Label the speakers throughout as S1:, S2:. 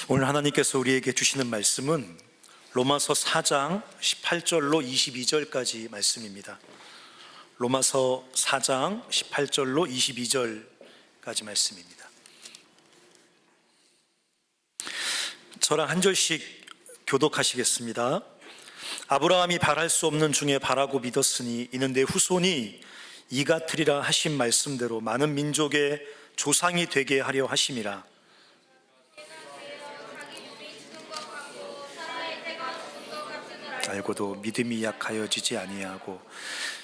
S1: 오늘 하나님께서 우리에게 주시는 말씀은 로마서 4장 18절로 22절까지 말씀입니다. 로마서 4장 18절로 22절까지 말씀입니다. 저랑 한 절씩 교독하시겠습니다. 아브라함이 바랄 수 없는 중에 바라고 믿었으니 이는 내 후손이 이같으리라 하신 말씀대로 많은 민족의 조상이 되게 하려 하심이라. 알고도 믿음이 약하여지지 아니하고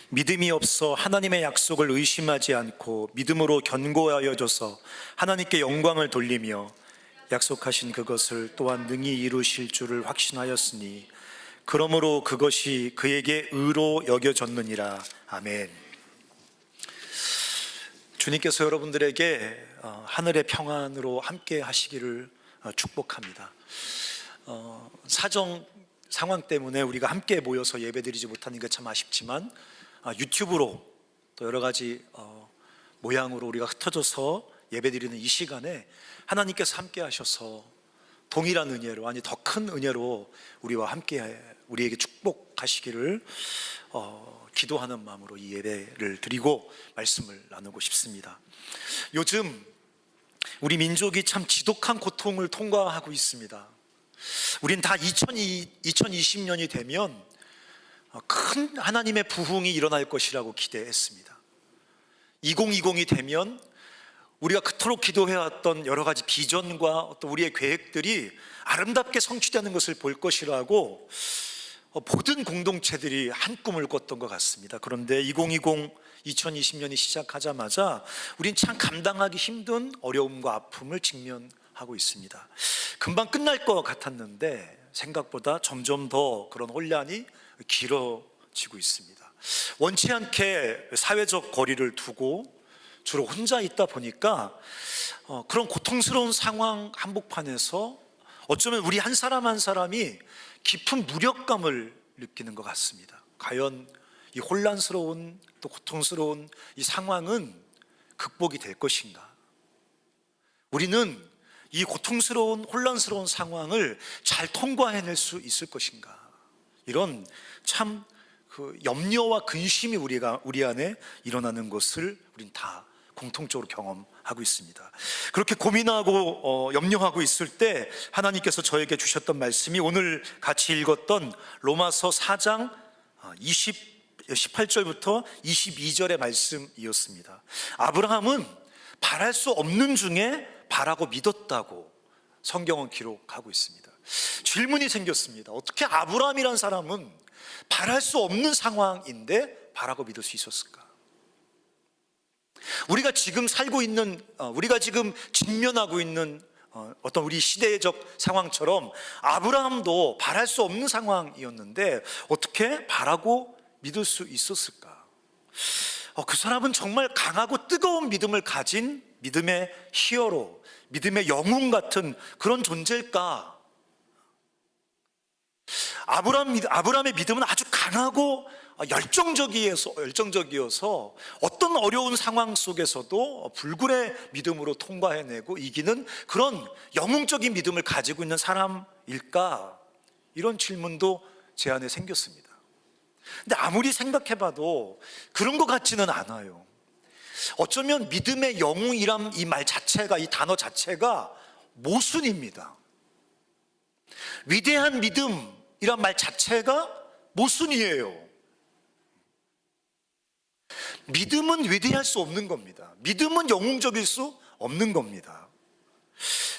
S1: 믿음이 없어 하나님의 약속을 의심하지 않고 믿음으로 견고하여져서 하나님께 영광을 돌리며 약속하신 그것을 또한 능히 이루실 줄을 확신하였으니 그러므로 그것이 그에게 의로 여겨졌느니라. 아멘. 주님께서 여러분들에게 하늘의 평안으로 함께 하시기를 축복합니다. 사정 상황 때문에 우리가 함께 모여서 예배드리지 못하는 게 참 아쉽지만 유튜브로 또 여러 가지 모양으로 우리가 흩어져서 예배드리는 이 시간에 하나님께서 함께 하셔서 동일한 은혜로, 아니 더 큰 은혜로 우리와 함께 우리에게 축복하시기를 기도하는 마음으로 이 예배를 드리고 말씀을 나누고 싶습니다. 요즘 우리 민족이 참 지독한 고통을 통과하고 있습니다. 우린 다 2020년이 되면 큰 하나님의 부흥이 일어날 것이라고 기대했습니다. 2020이 되면 우리가 그토록 기도해왔던 여러 가지 비전과 또 우리의 계획들이 아름답게 성취되는 것을 볼 것이라고 모든 공동체들이 한 꿈을 꿨던 것 같습니다. 그런데 2020년이 시작하자마자 우린 참 감당하기 힘든 어려움과 아픔을 직면하고 있습니다. 금방 끝날 것 같았는데 생각보다 점점 더 그런 혼란이 길어지고 있습니다. 원치 않게 사회적 거리를 두고 주로 혼자 있다 보니까 그런 고통스러운 상황 한복판에서 어쩌면 우리 한 사람 한 사람이 깊은 무력감을 느끼는 것 같습니다. 과연 이 혼란스러운 또 고통스러운 이 상황은 극복이 될 것인가? 우리는 이 고통스러운 혼란스러운 상황을 잘 통과해낼 수 있을 것인가? 이런 참 그 염려와 근심이 우리 안에 일어나는 것을 우린 다 공통적으로 경험하고 있습니다. 그렇게 고민하고 염려하고 있을 때 하나님께서 저에게 주셨던 말씀이 오늘 같이 읽었던 로마서 4장 18절부터 22절의 말씀이었습니다. 아브라함은 바랄 수 없는 중에 바라고 믿었다고 성경은 기록하고 있습니다. 질문이 생겼습니다. 어떻게 아브라함이란 사람은 바랄 수 없는 상황인데 바라고 믿을 수 있었을까? 우리가 지금 살고 있는, 우리가 지금 직면하고 있는 어떤 우리 시대적 상황처럼 아브라함도 바랄 수 없는 상황이었는데 어떻게 바라고 믿을 수 있었을까? 그 사람은 정말 강하고 뜨거운 믿음을 가진 믿음의 히어로, 믿음의 영웅 같은 그런 존재일까? 아브라함의 믿음은 아주 강하고 열정적이어서 어떤 어려운 상황 속에서도 불굴의 믿음으로 통과해내고 이기는 그런 영웅적인 믿음을 가지고 있는 사람일까? 이런 질문도 제 안에 생겼습니다. 근데 아무리 생각해봐도 그런 것 같지는 않아요. 어쩌면 믿음의 영웅이란 이 말 자체가, 이 단어 자체가 모순입니다. 위대한 믿음이란 말 자체가 모순이에요. 믿음은 위대할 수 없는 겁니다. 믿음은 영웅적일 수 없는 겁니다.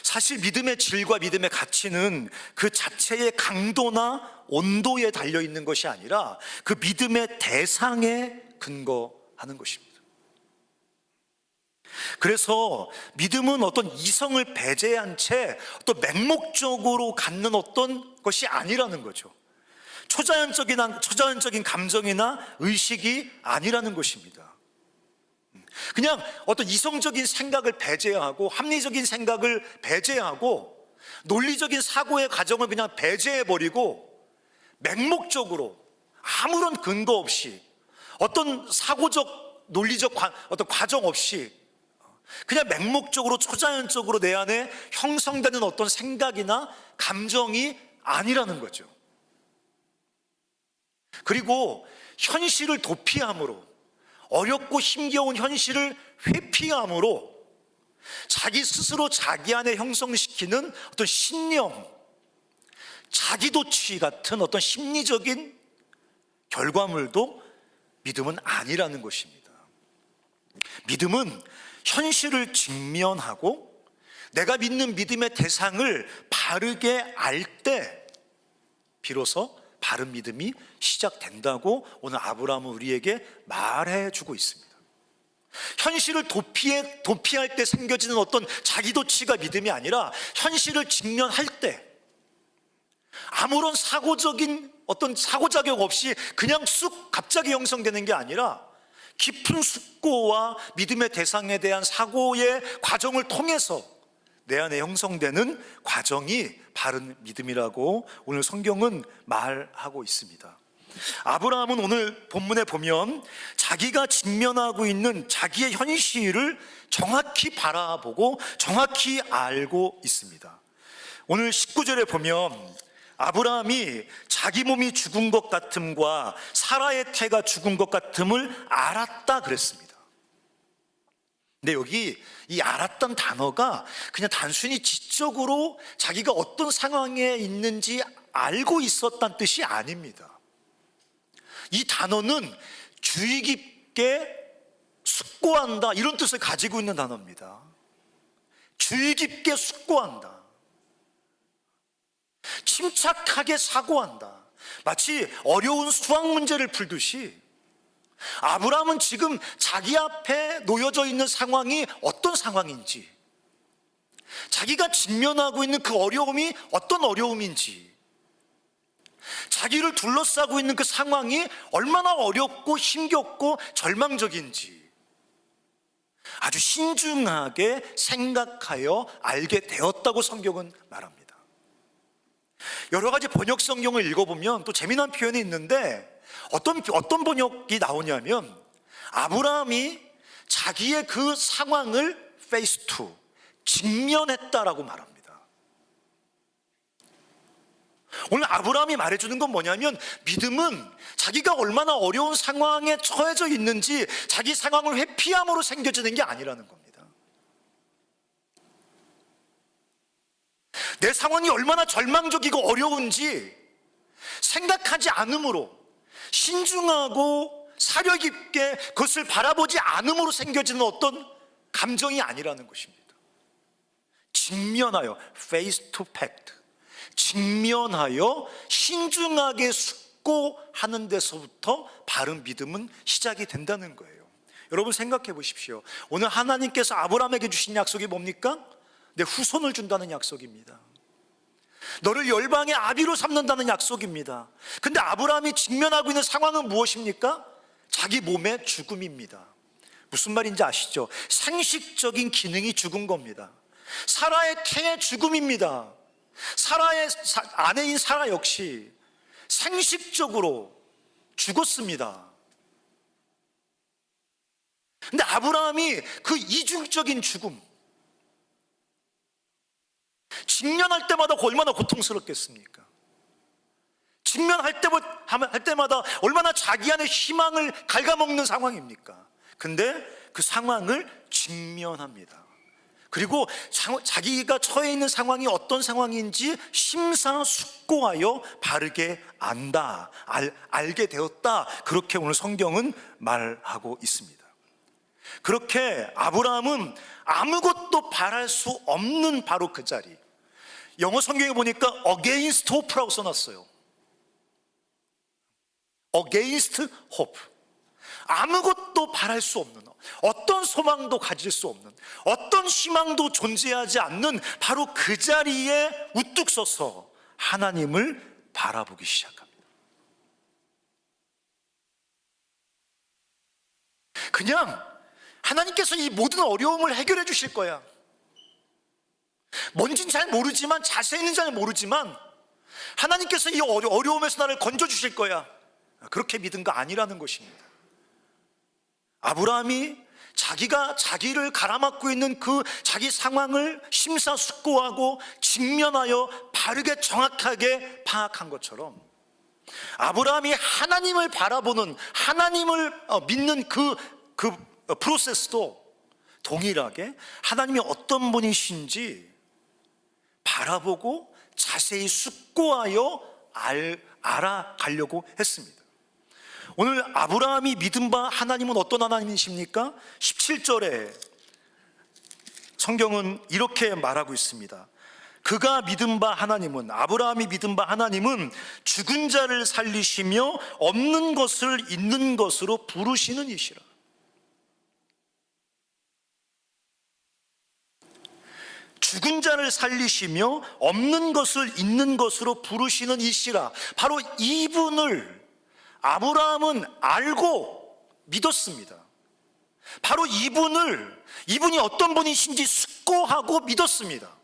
S1: 사실 믿음의 질과 믿음의 가치는 그 자체의 강도나 온도에 달려있는 것이 아니라 그 믿음의 대상에 근거하는 것입니다. 그래서 믿음은 어떤 이성을 배제한 채 또 맹목적으로 갖는 어떤 것이 아니라는 거죠. 초자연적인 감정이나 의식이 아니라는 것입니다. 그냥 어떤 이성적인 생각을 배제하고 합리적인 생각을 배제하고 논리적인 사고의 과정을 그냥 배제해버리고 맹목적으로 아무런 근거 없이 어떤 사고적 논리적 어떤 과정 없이 그냥 맹목적으로 초자연적으로 내 안에 형성되는 어떤 생각이나 감정이 아니라는 거죠. 그리고 현실을 도피함으로, 어렵고 힘겨운 현실을 회피함으로 자기 스스로 자기 안에 형성시키는 어떤 신념, 자기도취 같은 어떤 심리적인 결과물도 믿음은 아니라는 것입니다. 믿음은 현실을 직면하고 내가 믿는 믿음의 대상을 바르게 알 때 비로소 바른 믿음이 시작된다고 오늘 아브라함은 우리에게 말해주고 있습니다. 현실을 도피할 때 생겨지는 어떤 자기도취가 믿음이 아니라 현실을 직면할 때 아무런 어떤 사고작용 없이 그냥 쑥 갑자기 형성되는 게 아니라 깊은 숙고와 믿음의 대상에 대한 사고의 과정을 통해서 내 안에 형성되는 과정이 바른 믿음이라고 오늘 성경은 말하고 있습니다. 아브라함은 오늘 본문에 보면 자기가 직면하고 있는 자기의 현실을 정확히 바라보고 정확히 알고 있습니다. 오늘 19절에 보면 아브라함이 자기 몸이 죽은 것 같음과 사라의 태가 죽은 것 같음을 알았다 그랬습니다. 근데 여기 이 알았던 단어가 그냥 단순히 지적으로 자기가 어떤 상황에 있는지 알고 있었다는 뜻이 아닙니다. 이 단어는 주의 깊게 숙고한다, 이런 뜻을 가지고 있는 단어입니다. 주의 깊게 숙고한다, 침착하게 사고한다. 마치 어려운 수학 문제를 풀듯이 아브라함은 지금 자기 앞에 놓여져 있는 상황이 어떤 상황인지, 자기가 직면하고 있는 그 어려움이 어떤 어려움인지, 자기를 둘러싸고 있는 그 상황이 얼마나 어렵고 힘겹고 절망적인지 아주 신중하게 생각하여 알게 되었다고 성경은 말합니다. 여러 가지 번역 성경을 읽어보면 또 재미난 표현이 있는데 어떤 번역이 나오냐면 아브라함이 자기의 그 상황을 face to, 직면했다라고 말합니다. 오늘 아브라함이 말해주는 건 뭐냐면 믿음은 자기가 얼마나 어려운 상황에 처해져 있는지 자기 상황을 회피함으로 생겨지는 게 아니라는 겁니다. 내 상황이 얼마나 절망적이고 어려운지 생각하지 않음으로, 신중하고 사려 깊게 그것을 바라보지 않음으로 생겨지는 어떤 감정이 아니라는 것입니다. 직면하여, face to fact, 직면하여 신중하게 숙고하는 데서부터 바른 믿음은 시작이 된다는 거예요. 여러분 생각해 보십시오. 오늘 하나님께서 아브라함에게 주신 약속이 뭡니까? 내 후손을 준다는 약속입니다. 너를 열방의 아비로 삼는다는 약속입니다. 근데 아브라함이 직면하고 있는 상황은 무엇입니까? 자기 몸의 죽음입니다. 무슨 말인지 아시죠? 상식적인 기능이 죽은 겁니다. 사라의 태의 죽음입니다. 사라의 아내인 사라 역시 상식적으로 죽었습니다. 근데 아브라함이 그 이중적인 죽음, 직면할 때마다 얼마나 고통스럽겠습니까? 직면할 때마다 얼마나 자기 안에 희망을 갉아먹는 상황입니까? 근데 그 상황을 직면합니다. 그리고 자기가 처해 있는 상황이 어떤 상황인지 심사숙고하여 바르게 안다, 알게 되었다, 그렇게 오늘 성경은 말하고 있습니다. 그렇게 아브라함은 아무것도 바랄 수 없는 바로 그 자리, 영어 성경에 보니까 against hope라고 써놨어요. against hope, 아무것도 바랄 수 없는, 어떤 소망도 가질 수 없는, 어떤 희망도 존재하지 않는 바로 그 자리에 우뚝 서서 하나님을 바라보기 시작합니다. 그냥 하나님께서 이 모든 어려움을 해결해 주실 거야. 뭔진 잘 모르지만, 자세히는 잘 모르지만 하나님께서 이 어려움에서 나를 건져 주실 거야. 그렇게 믿은 거 아니라는 것입니다. 아브라함이 자기가 자기를 가라앉고 있는 그 자기 상황을 심사숙고하고 직면하여 바르게 정확하게 파악한 것처럼, 아브라함이 하나님을 바라보는, 하나님을 믿는 그 프로세스도 동일하게 하나님이 어떤 분이신지 바라보고 자세히 숙고하여 알아가려고 했습니다. 오늘 아브라함이 믿은 바 하나님은 어떤 하나님이십니까? 17절에 성경은 이렇게 말하고 있습니다. 그가 믿은 바 하나님은, 아브라함이 믿은 바 하나님은 죽은 자를 살리시며 없는 것을 있는 것으로 부르시는 이시라. 죽은 자를 살리시며 없는 것을 있는 것으로 부르시는 이시라. 바로 이분을 아브라함은 알고 믿었습니다. 바로 이분이 어떤 분이신지 숙고하고 믿었습니다.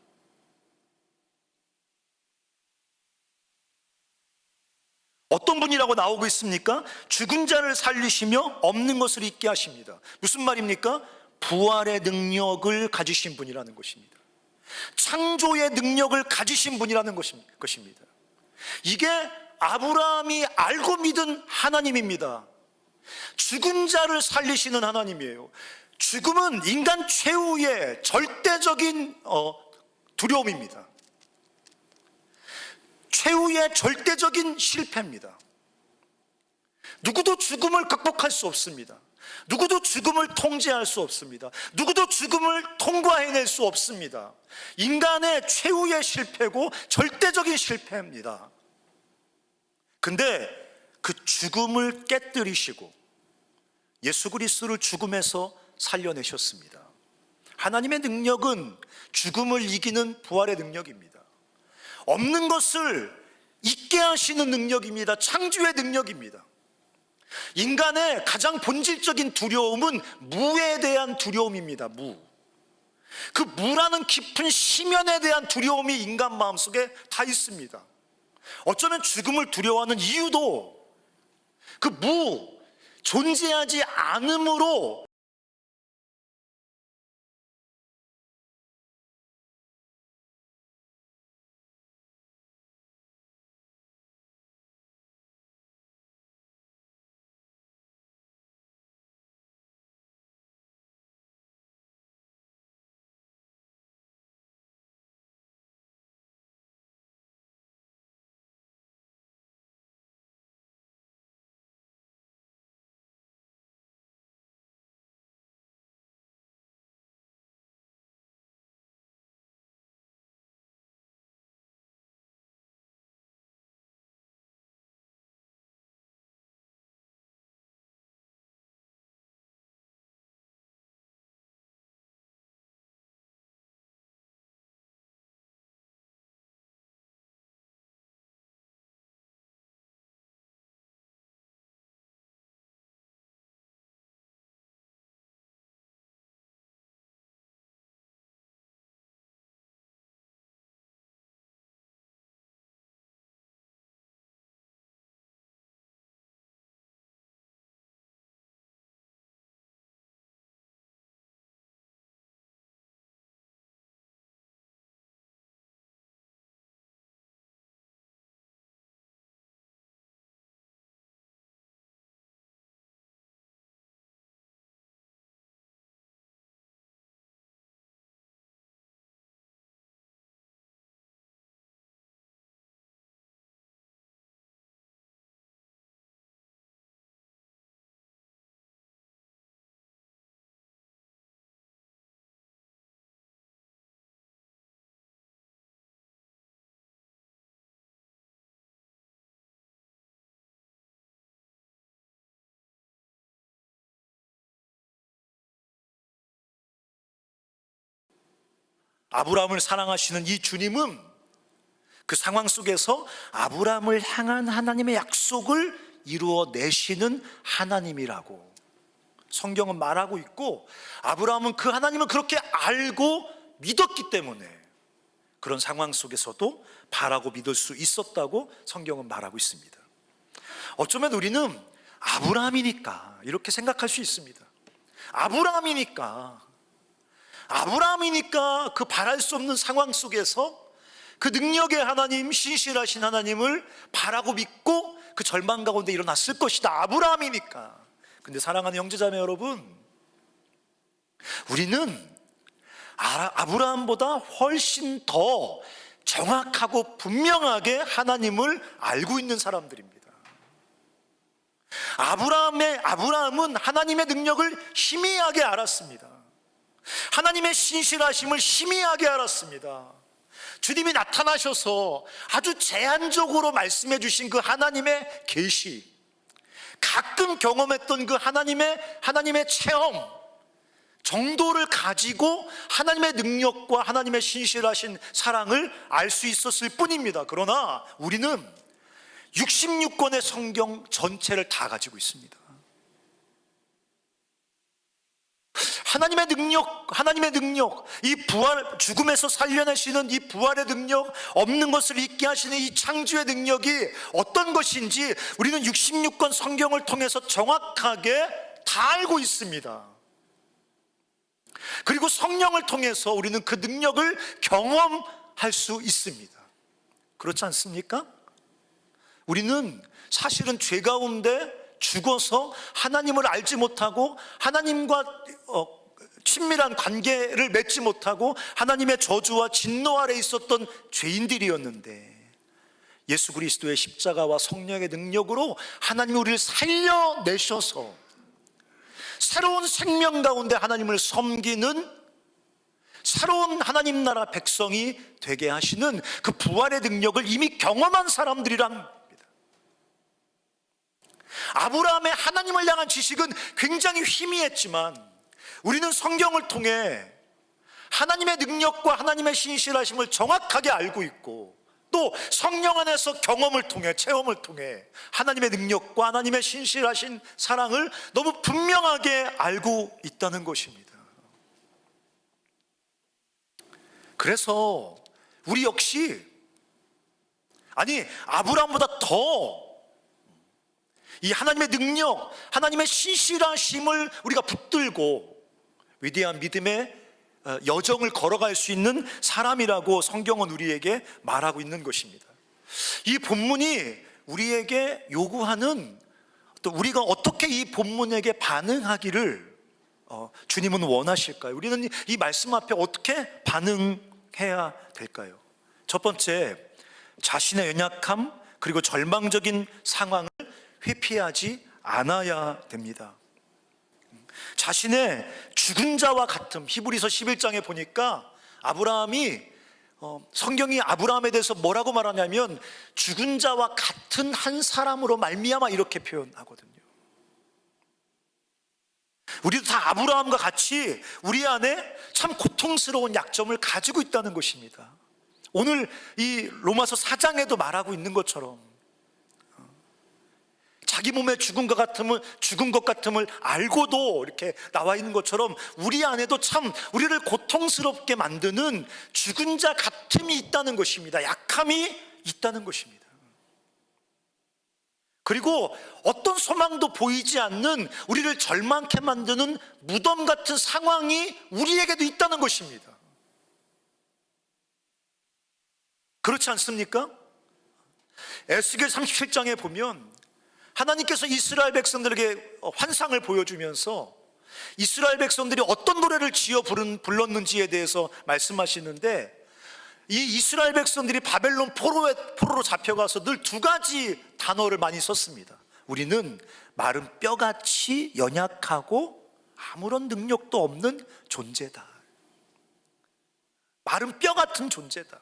S1: 어떤 분이라고 나오고 있습니까? 죽은 자를 살리시며 없는 것을 있게 하십니다. 무슨 말입니까? 부활의 능력을 가지신 분이라는 것입니다. 창조의 능력을 가지신 분이라는 것입니다. 이게 아브라함이 알고 믿은 하나님입니다. 죽은 자를 살리시는 하나님이에요. 죽음은 인간 최후의 절대적인 두려움입니다. 최후의 절대적인 실패입니다. 누구도 죽음을 극복할 수 없습니다. 누구도 죽음을 통제할 수 없습니다. 누구도 죽음을 통과해낼 수 없습니다. 인간의 최후의 실패고 절대적인 실패입니다. 근데 그 죽음을 깨뜨리시고 예수 그리스도를 죽음에서 살려내셨습니다. 하나님의 능력은 죽음을 이기는 부활의 능력입니다. 없는 것을 있게 하시는 능력입니다. 창조의 능력입니다. 인간의 가장 본질적인 두려움은 무에 대한 두려움입니다. 그 무라는 깊은 심연에 대한 두려움이 인간 마음속에 다 있습니다. 어쩌면 죽음을 두려워하는 이유도 그 존재하지 않음으로 아브라함을 사랑하시는 이 주님은 그 상황 속에서 아브라함을 향한 하나님의 약속을 이루어내시는 하나님이라고 성경은 말하고 있고, 아브라함은 그 하나님을 그렇게 알고 믿었기 때문에 그런 상황 속에서도 바라고 믿을 수 있었다고 성경은 말하고 있습니다. 어쩌면 우리는 아브라함이니까 이렇게 생각할 수 있습니다. 아브라함이니까 그 바랄 수 없는 상황 속에서 그 능력의 하나님, 신실하신 하나님을 바라고 믿고 그 절망 가운데 일어났을 것이다. 아브라함이니까. 근데 사랑하는 형제자매 여러분, 우리는 아브라함보다 훨씬 더 정확하고 분명하게 하나님을 알고 있는 사람들입니다. 아브라함은 하나님의 능력을 희미하게 알았습니다. 하나님의 신실하심을 희미하게 알았습니다. 주님이 나타나셔서 아주 제한적으로 말씀해 주신 그 하나님의 계시, 가끔 경험했던 그 하나님의 체험 정도를 가지고 하나님의 능력과 하나님의 신실하신 사랑을 알 수 있었을 뿐입니다. 그러나 우리는 66권의 성경 전체를 다 가지고 있습니다. 하나님의 능력, 이 부활, 죽음에서 살려내시는 이 부활의 능력, 없는 것을 있게 하시는 이 창조의 능력이 어떤 것인지 우리는 66권 성경을 통해서 정확하게 다 알고 있습니다. 그리고 성령을 통해서 우리는 그 능력을 경험할 수 있습니다. 그렇지 않습니까? 우리는 사실은 죄 가운데 죽어서 하나님을 알지 못하고 하나님과 친밀한 관계를 맺지 못하고 하나님의 저주와 진노 아래 있었던 죄인들이었는데, 예수 그리스도의 십자가와 성령의 능력으로 하나님이 우리를 살려내셔서 새로운 생명 가운데 하나님을 섬기는 새로운 하나님 나라 백성이 되게 하시는 그 부활의 능력을 이미 경험한 사람들이란 겁니다. 아브라함의 하나님을 향한 지식은 굉장히 희미했지만 우리는 성경을 통해 하나님의 능력과 하나님의 신실하심을 정확하게 알고 있고, 또 성령 안에서 경험을 통해, 체험을 통해 하나님의 능력과 하나님의 신실하신 사랑을 너무 분명하게 알고 있다는 것입니다. 그래서 우리 역시, 아브라함보다 더 이 하나님의 능력, 하나님의 신실하심을 우리가 붙들고 위대한 믿음의 여정을 걸어갈 수 있는 사람이라고 성경은 우리에게 말하고 있는 것입니다. 이 본문이 우리에게 요구하는, 또 우리가 어떻게 이 본문에게 반응하기를 주님은 원하실까요? 우리는 이 말씀 앞에 어떻게 반응해야 될까요? 첫 번째, 자신의 연약함 그리고 절망적인 상황을 회피하지 않아야 됩니다. 자신의 죽은 자와 같음, 히브리서 11장에 보니까 성경이 아브라함에 대해서 뭐라고 말하냐면 죽은 자와 같은 한 사람으로 말미암아 이렇게 표현하거든요. 우리도 다 아브라함과 같이 우리 안에 참 고통스러운 약점을 가지고 있다는 것입니다. 오늘 이 로마서 4장에도 말하고 있는 것처럼 자기 몸에 죽은 것 같음을 알고도 이렇게 나와 있는 것처럼 우리 안에도 참 우리를 고통스럽게 만드는 죽은 자 같음이 있다는 것입니다. 약함이 있다는 것입니다. 그리고 어떤 소망도 보이지 않는 우리를 절망케 만드는 무덤 같은 상황이 우리에게도 있다는 것입니다. 그렇지 않습니까? 에스겔 37장에 보면 하나님께서 이스라엘 백성들에게 환상을 보여주면서 이스라엘 백성들이 어떤 노래를 지어 불렀는지에 대해서 말씀하시는데, 이 이스라엘 백성들이 바벨론 포로로 잡혀가서 늘 두 가지 단어를 많이 썼습니다. 우리는 마른 뼈같이 연약하고 아무런 능력도 없는 존재다. 마른 뼈 같은 존재다.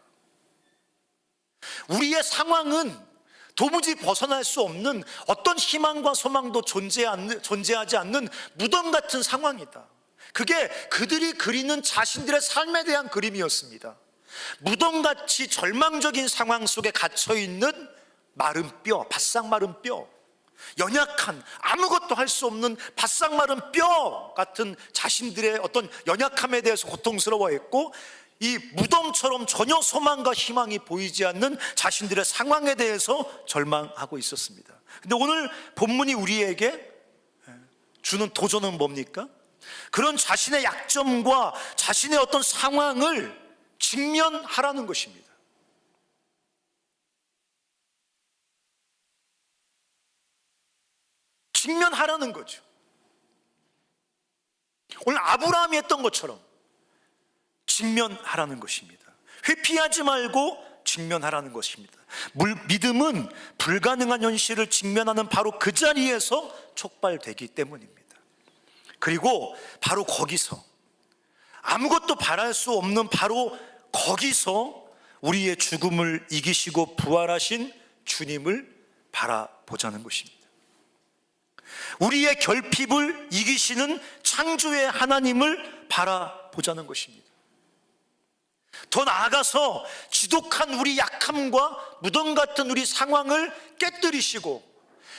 S1: 우리의 상황은 도무지 벗어날 수 없는 어떤 희망과 소망도 존재하지 않는 무덤 같은 상황이다. 그게 그들이 그리는 자신들의 삶에 대한 그림이었습니다. 무덤같이 절망적인 상황 속에 갇혀있는 마른 뼈, 바싹 마른 뼈, 연약한, 아무것도 할 수 없는 바싹 마른 뼈 같은 자신들의 어떤 연약함에 대해서 고통스러워했고, 이 무덤처럼 전혀 소망과 희망이 보이지 않는 자신들의 상황에 대해서 절망하고 있었습니다. 근데 오늘 본문이 우리에게 주는 도전은 뭡니까? 그런 자신의 약점과 자신의 어떤 상황을 직면하라는 것입니다. 직면하라는 거죠. 오늘 아브라함이 했던 것처럼 직면하라는 것입니다. 회피하지 말고 직면하라는 것입니다. 믿음은 불가능한 현실을 직면하는 바로 그 자리에서 촉발되기 때문입니다. 그리고 바로 거기서, 아무것도 바랄 수 없는 바로 거기서 우리의 죽음을 이기시고 부활하신 주님을 바라보자는 것입니다. 우리의 결핍을 이기시는 창조의 하나님을 바라보자는 것입니다. 더 나아가서 지독한 우리 약함과 무덤 같은 우리 상황을 깨뜨리시고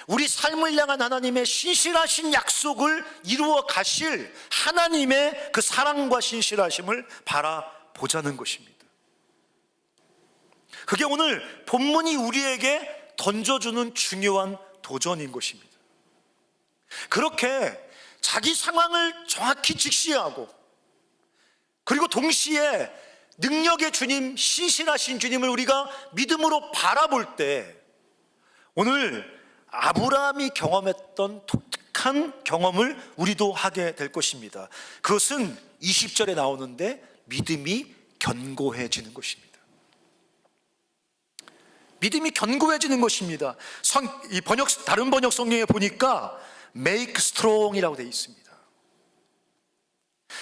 S1: 우리 삶을 향한 하나님의 신실하신 약속을 이루어 가실 하나님의 그 사랑과 신실하심을 바라보자는 것입니다. 그게 오늘 본문이 우리에게 던져주는 중요한 도전인 것입니다. 그렇게 자기 상황을 정확히 직시하고 그리고 동시에 능력의 주님, 신실하신 주님을 우리가 믿음으로 바라볼 때 오늘 아브라함이 경험했던 독특한 경험을 우리도 하게 될 것입니다. 그것은 20절에 나오는데 믿음이 견고해지는 것입니다. 믿음이 견고해지는 것입니다. 다른 번역 성경에 보니까 make strong이라고 되어 있습니다.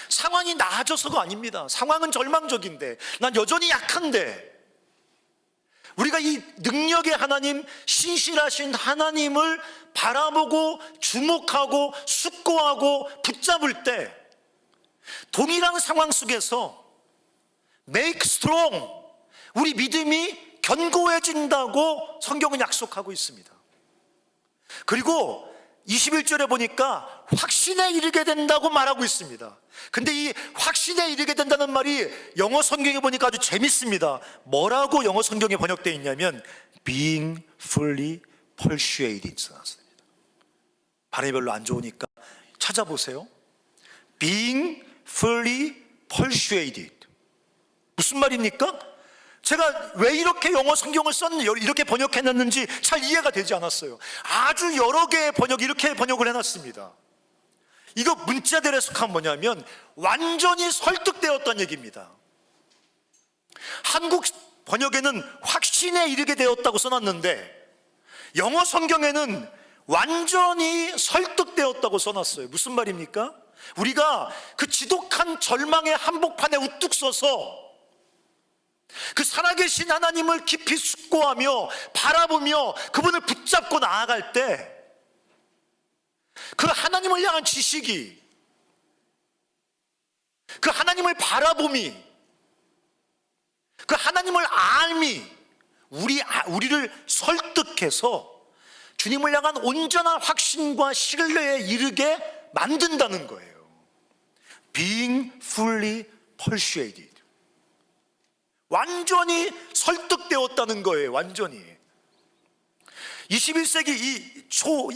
S1: 상황이 나아져서가 아닙니다. 상황은 절망적인데 난 여전히 약한데 우리가 이 능력의 하나님, 신실하신 하나님을 바라보고 주목하고 숙고하고 붙잡을 때 동일한 상황 속에서 make strong, 우리 믿음이 견고해진다고 성경은 약속하고 있습니다. 그리고 21절에 보니까 확신에 이르게 된다고 말하고 있습니다. 근데 이 확신에 이르게 된다는 말이 영어 성경에 보니까 아주 재밌습니다. 뭐라고 영어 성경에 번역되어 있냐면 being fully persuaded 나왔습니다. 발음이 별로 안 좋으니까 찾아보세요. being fully persuaded 무슨 말입니까? 제가 왜 이렇게 영어 성경을 이렇게 번역해놨는지 잘 이해가 되지 않았어요. 아주 여러 개의 이렇게 번역을 해놨습니다. 이거 문자대로 해석하면 뭐냐면 완전히 설득되었다는 얘기입니다. 한국 번역에는 확신에 이르게 되었다고 써놨는데 영어 성경에는 완전히 설득되었다고 써놨어요. 무슨 말입니까? 우리가 그 지독한 절망의 한복판에 우뚝 서서 그 살아계신 하나님을 깊이 숙고하며 바라보며 그분을 붙잡고 나아갈 때 그 하나님을 향한 지식이, 그 하나님을 바라봄이, 그 하나님을 알미 우리를 설득해서 주님을 향한 온전한 확신과 신뢰에 이르게 만든다는 거예요. Being fully persuaded, 완전히 설득되었다는 거예요. 완전히 21세기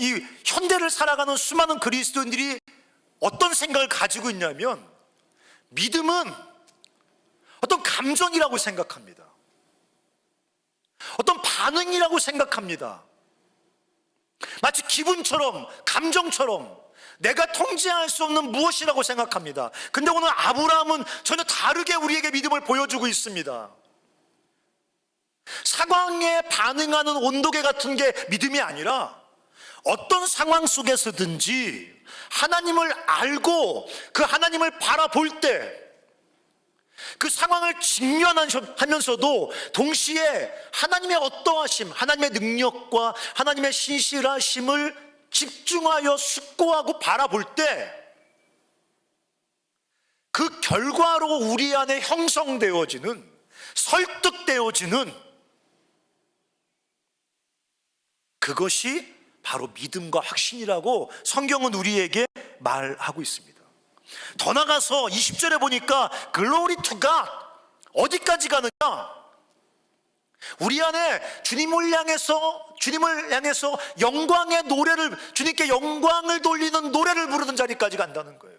S1: 이 현대를 살아가는 수많은 그리스도인들이 어떤 생각을 가지고 있냐면 믿음은 어떤 감정이라고 생각합니다. 어떤 반응이라고 생각합니다. 마치 기분처럼, 감정처럼 내가 통제할 수 없는 무엇이라고 생각합니다. 근데 오늘 아브라함은 전혀 다르게 우리에게 믿음을 보여주고 있습니다. 상황에 반응하는 온도계 같은 게 믿음이 아니라 어떤 상황 속에서든지 하나님을 알고 그 하나님을 바라볼 때 그 상황을 직면하면서도 동시에 하나님의 어떠하심, 하나님의 능력과 하나님의 신실하심을 집중하여 숙고하고 바라볼 때 그 결과로 우리 안에 형성되어지는, 설득되어지는 그것이 바로 믿음과 확신이라고 성경은 우리에게 말하고 있습니다. 더 나가서 20절에 보니까 Glory to God, 어디까지 가느냐? 우리 안에 주님을 향해서 영광의 노래를, 주님께 영광을 돌리는 노래를 부르는 자리까지 간다는 거예요.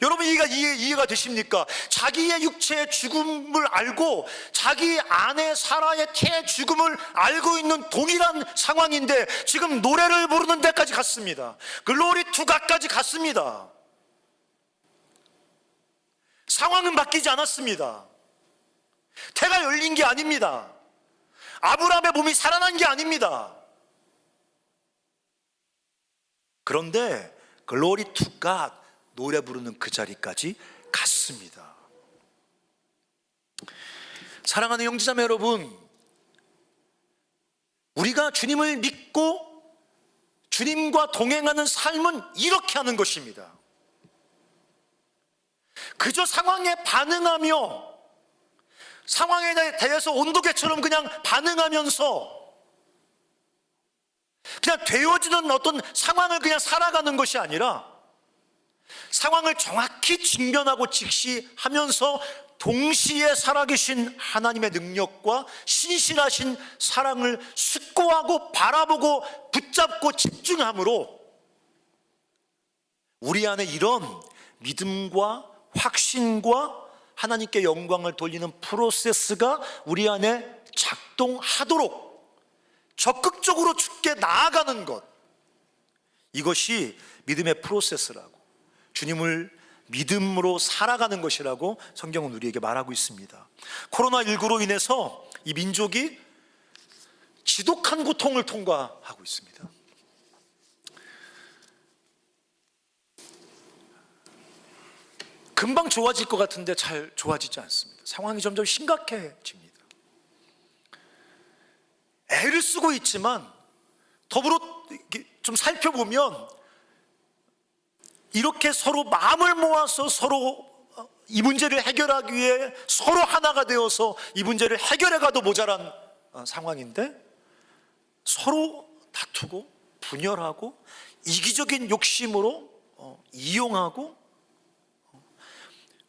S1: 여러분 이해가 되십니까? 자기의 육체의 죽음을 알고 자기 아내 사라의 태의 죽음을 알고 있는 동일한 상황인데 지금 노래를 부르는 데까지 갔습니다. 글로리 투 갓까지 갔습니다. 상황은 바뀌지 않았습니다. 태가 열린 게 아닙니다. 아브라함의 몸이 살아난 게 아닙니다. 그런데 글로리 투 갓 노래 부르는 그 자리까지 갔습니다. 사랑하는 형제자매 여러분, 우리가 주님을 믿고 주님과 동행하는 삶은 이렇게 하는 것입니다. 그저 상황에 반응하며 상황에 대해서 온도계처럼 그냥 반응하면서 그냥 되어지는 어떤 상황을 그냥 살아가는 것이 아니라 상황을 정확히 직면하고 직시하면서 동시에 살아계신 하나님의 능력과 신실하신 사랑을 숙고하고 바라보고 붙잡고 집중함으로 우리 안에 이런 믿음과 확신과 하나님께 영광을 돌리는 프로세스가 우리 안에 작동하도록 적극적으로 주께 나아가는 것, 이것이 믿음의 프로세스라고, 주님을 믿음으로 살아가는 것이라고 성경은 우리에게 말하고 있습니다. 코로나19로 인해서 이 민족이 지독한 고통을 통과하고 있습니다. 금방 좋아질 것 같은데 잘 좋아지지 않습니다. 상황이 점점 심각해집니다. 애를 쓰고 있지만 더불어 좀 살펴보면 이렇게 서로 마음을 모아서 서로 이 문제를 해결하기 위해 서로 하나가 되어서 이 문제를 해결해 가도 모자란 상황인데 서로 다투고 분열하고 이기적인 욕심으로 이용하고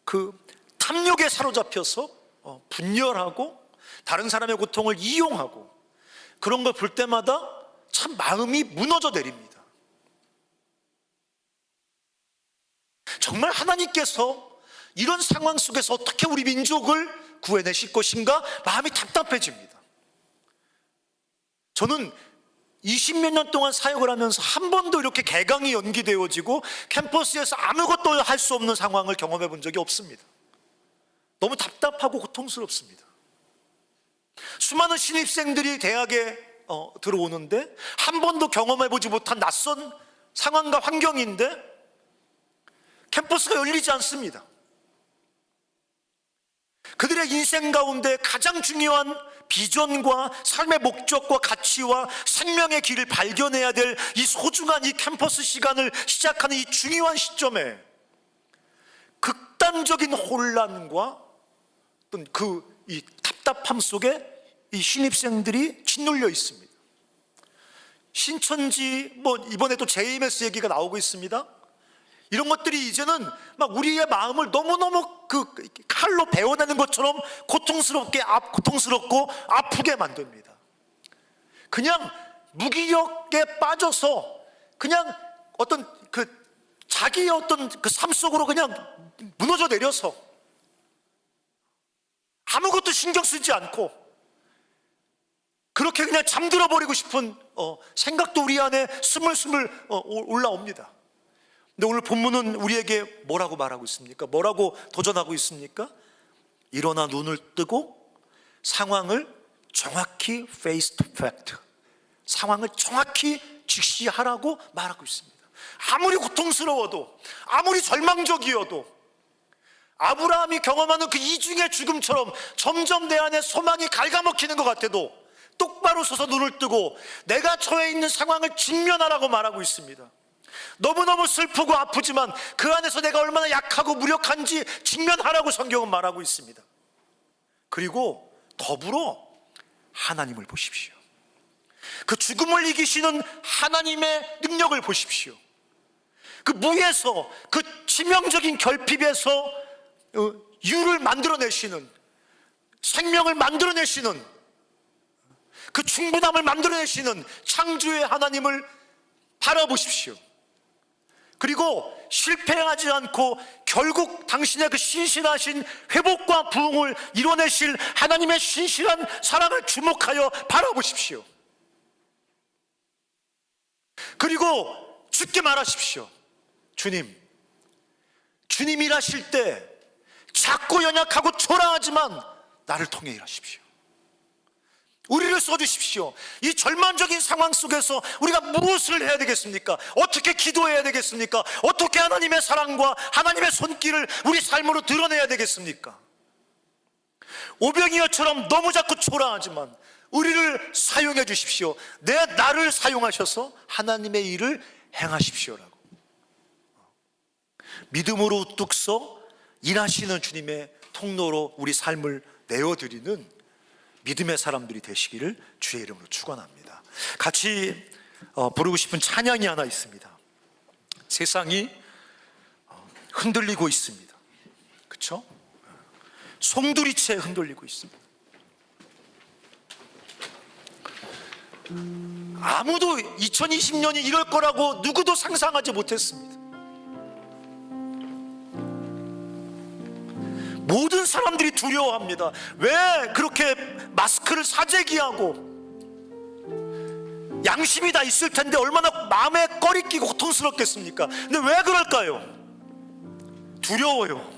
S1: 그 탐욕에 사로잡혀서 분열하고 다른 사람의 고통을 이용하고 그런 걸 볼 때마다 참 마음이 무너져 내립니다. 정말 하나님께서 이런 상황 속에서 어떻게 우리 민족을 구해내실 것인가 마음이 답답해집니다. 저는 20몇 년 동안 사역을 하면서 한 번도 이렇게 개강이 연기되어지고 캠퍼스에서 아무것도 할 수 없는 상황을 경험해 본 적이 없습니다. 너무 답답하고 고통스럽습니다. 수많은 신입생들이 대학에 들어오는데 한 번도 경험해 보지 못한 낯선 상황과 환경인데 캠퍼스가 열리지 않습니다. 그들의 인생 가운데 가장 중요한 비전과 삶의 목적과 가치와 생명의 길을 발견해야 될 이 소중한 이 캠퍼스 시간을 시작하는 이 중요한 시점에 극단적인 혼란과 어떤 이 답답함 속에 이 신입생들이 짓눌려 있습니다. 신천지 이번에 또 JMS 얘기가 나오고 있습니다. 이런 것들이 이제는 막 우리의 마음을 너무너무 칼로 베어내는 것처럼 고통스럽고 아프게 만듭니다. 그냥 무기력에 빠져서 그냥 어떤 자기의 어떤 삶 속으로 그냥 무너져 내려서 아무것도 신경 쓰지 않고 그렇게 그냥 잠들어 버리고 싶은 생각도 우리 안에 스물스물 올라옵니다. 근데 오늘 본문은 우리에게 뭐라고 말하고 있습니까? 뭐라고 도전하고 있습니까? 일어나 눈을 뜨고 상황을 정확히 face to fact, 상황을 정확히 직시하라고 말하고 있습니다. 아무리 고통스러워도 아무리 절망적이어도 아브라함이 경험하는 그 이중의 죽음처럼 점점 내 안에 소망이 갉아먹히는 것 같아도 똑바로 서서 눈을 뜨고 내가 처해 있는 상황을 직면하라고 말하고 있습니다. 너무너무 슬프고 아프지만 그 안에서 내가 얼마나 약하고 무력한지 직면하라고 성경은 말하고 있습니다. 그리고 더불어 하나님을 보십시오. 그 죽음을 이기시는 하나님의 능력을 보십시오. 그 무에서 그 치명적인 결핍에서 유를 만들어내시는, 생명을 만들어내시는, 그 충분함을 만들어내시는 창조의 하나님을 바라보십시오. 그리고 실패하지 않고 결국 당신의 그 신실하신 회복과 부흥을 이뤄내실 하나님의 신실한 사랑을 주목하여 바라보십시오. 그리고 주께 말하십시오. 주님 일하실 때 작고 연약하고 초라하지만 나를 통해 일하십시오. 우리를 써주십시오. 이 절망적인 상황 속에서 우리가 무엇을 해야 되겠습니까? 어떻게 기도해야 되겠습니까? 어떻게 하나님의 사랑과 하나님의 손길을 우리 삶으로 드러내야 되겠습니까? 오병이어처럼 너무 작고 초라하지만 우리를 사용해 주십시오. 나를 사용하셔서 하나님의 일을 행하십시오라고. 믿음으로 우뚝 서 일하시는 주님의 통로로 우리 삶을 내어드리는 믿음의 사람들이 되시기를 주의 이름으로 축원합니다. 같이 부르고 싶은 찬양이 하나 있습니다. 세상이 흔들리고 있습니다. 그렇죠? 송두리째 흔들리고 있습니다. 아무도 2020년이 이럴 거라고 누구도 상상하지 못했습니다. 모든 사람들이 두려워합니다. 왜 그렇게 마스크를 사재기하고, 양심이 다 있을 텐데 얼마나 마음에 꺼리끼고 고통스럽겠습니까? 근데 왜 그럴까요? 두려워요.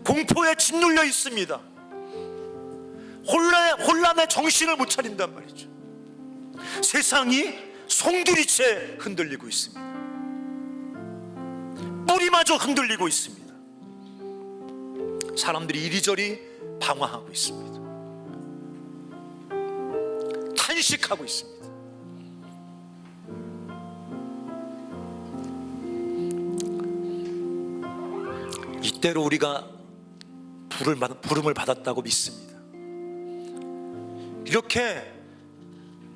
S1: 공포에 짓눌려 있습니다. 혼란에 정신을 못 차린단 말이죠. 세상이 송두리째 흔들리고 있습니다. 뿌리마저 흔들리고 있습니다. 사람들이 이리저리 방황하고 있습니다. 탄식하고 있습니다. 이때로 우리가 부름을 받았다고 믿습니다. 이렇게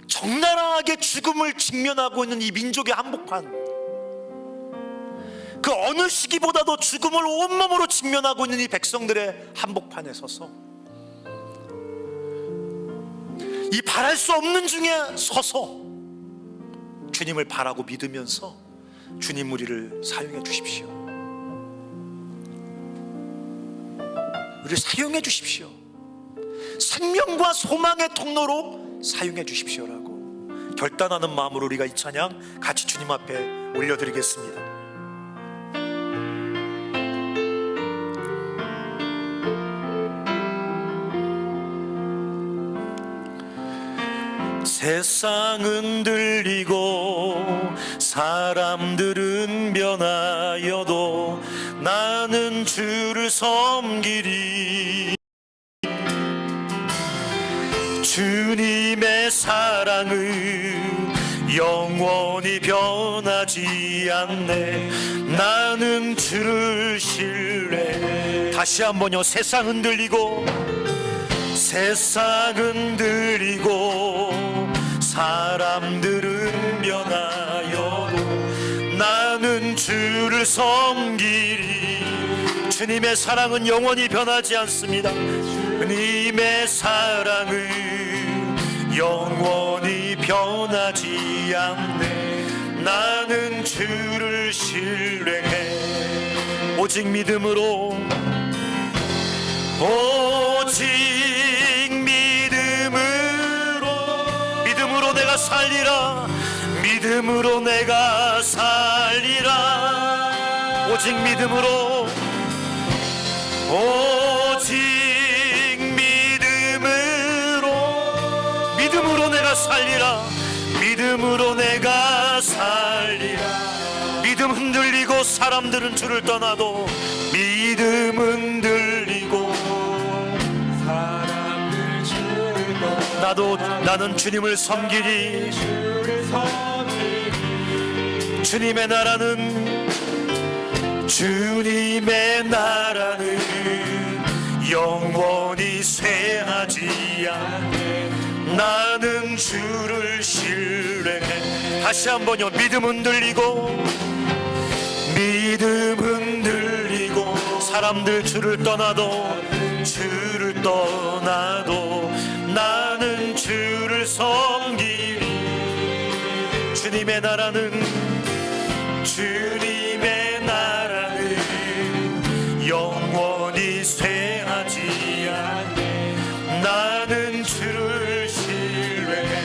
S1: 적나라하게 죽음을 직면하고 있는 이 민족의 한복판, 그 어느 시기보다도 죽음을 온몸으로 직면하고 있는 이 백성들의 한복판에 서서, 이 바랄 수 없는 중에 서서 주님을 바라고 믿으면서 주님 우리를 사용해 주십시오. 우리를 사용해 주십시오. 생명과 소망의 통로로 사용해 주십시오라고 결단하는 마음으로 우리가 이 찬양 같이 주님 앞에 올려드리겠습니다. 세상은 들리고 사람들은 변하여도 나는 주를 섬기리. 주님의 사랑은 영원히 변하지 않네. 나는 주를 신뢰. 다시 한번요. 세상은 들리고 사람들은 변하여도 나는 주를 섬기리. 주님의 사랑은 영원히 변하지 않습니다. 주님의 사랑은 영원히 변하지 않네. 나는 주를 신뢰해. 오직 믿음으로, 믿음으로 내가 살리라. 믿음으로 내가 살리라. 오직 믿음으로, 믿음으로 내가 살리라. 믿음으로 내가 살리라. 믿음 흔들리고 사람들은 주를 떠나도, 믿음 흔들리고 사람들 주를 떠나도 나는 주님을 섬기리. 주님의 나라는 영원히 쇠하지 않네. 나는 주를 신뢰해. 다시 한번요. 믿음 흔들리고 사람들 주를 떠나도 나는 주를 섬기리. 주님의 나라는 주님의 나라는 영원히 쇠하지 않네. 나는 주를 신뢰해.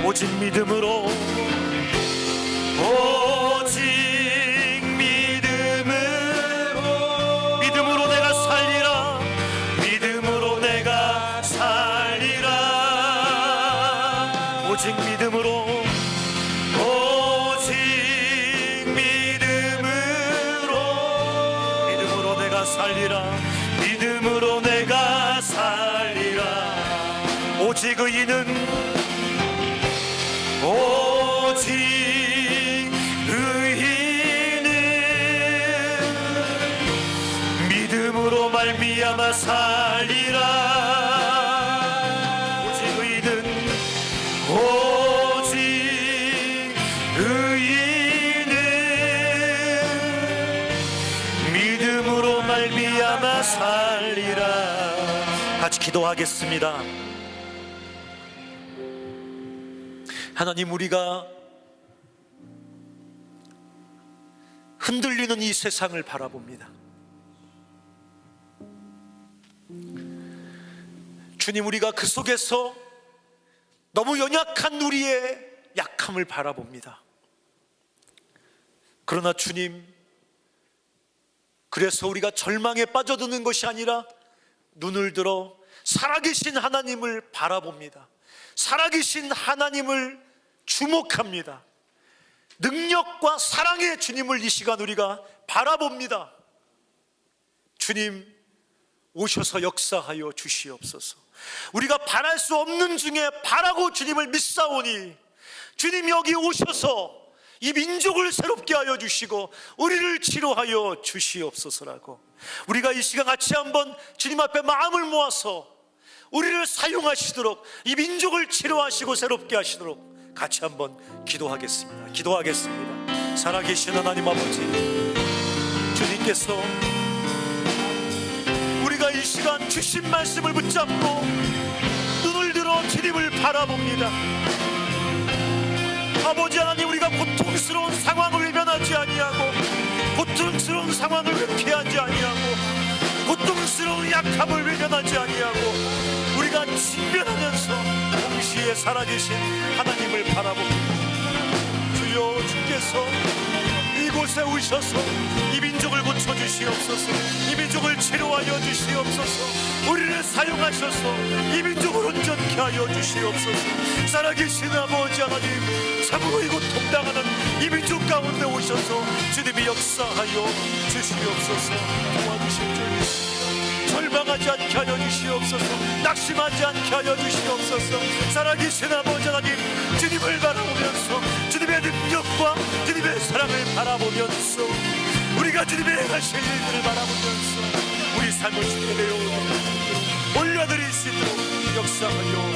S1: 오직 믿음으로, 오직 믿음으로 내가 살리라. 믿음으로 내가 살리라. 오직 믿음으로, 오직 믿음으로 내가 살리라. 믿음으로 내가 살리라. 오직 의인은, 오직 의인은 믿음으로 말미암아 살리라. 오직 의인은, 오직 의인은 믿음으로 말미암아 살리라. 같이 기도하겠습니다. 하나님, 우리가 흔들리는 이 세상을 바라봅니다. 주님, 우리가 그 속에서 너무 연약한 우리의 약함을 바라봅니다. 그러나 주님, 그래서 우리가 절망에 빠져드는 것이 아니라 눈을 들어 살아계신 하나님을 바라봅니다. 살아계신 하나님을 주목합니다. 능력과 사랑의 주님을 이 시간 우리가 바라봅니다. 주님, 오셔서 역사하여 주시옵소서. 우리가 바랄 수 없는 중에 바라고 주님을 믿사오니 주님 여기 오셔서 이 민족을 새롭게 하여 주시고 우리를 치료하여 주시옵소서라고, 우리가 이 시간 같이 한번 주님 앞에 마음을 모아서 우리를 사용하시도록, 이 민족을 치료하시고 새롭게 하시도록 같이 한번 기도하겠습니다. 기도하겠습니다. 살아계신 하나님 아버지, 주님께서 우리가 이 시간 주신 말씀을 붙잡고 눈을 들어 주님을 바라봅니다. 아버지 하나님, 우리가 고통스러운 상황을 외면하지 아니하고, 고통스러운 상황을 회피하지 아니하고, 고통스러운 약함을 외면하지 아니하고, 우리가 직면하면서 동시에 살아계신 하나님을 바라봅니다. 주여, 주께서 이곳에 오셔서 이 민족을 고쳐주시옵소서. 이 민족을 치료하여 주시옵소서. 우리를 사용하셔서 이 민족을 온전케 하여 주시옵소서. 살아계신 아버지 하나님, 참으로 고통당하는 이 민족 가운데 오셔서 주님이 역사하여 주시옵소서. 도와주실 줄 믿습니다. 절망하지 않게 하여 주시옵소서. 낙심하지 않게 하여 주시옵소서. 살아계신 아버지 하나님, 주님을 바라보면서 주님의 능력과 주님의 사랑을 바라보면서 우리가 주님의 행하실 일들을 바라보면서 우리 삶을 주님께 올려드릴 수 있도록 역사하여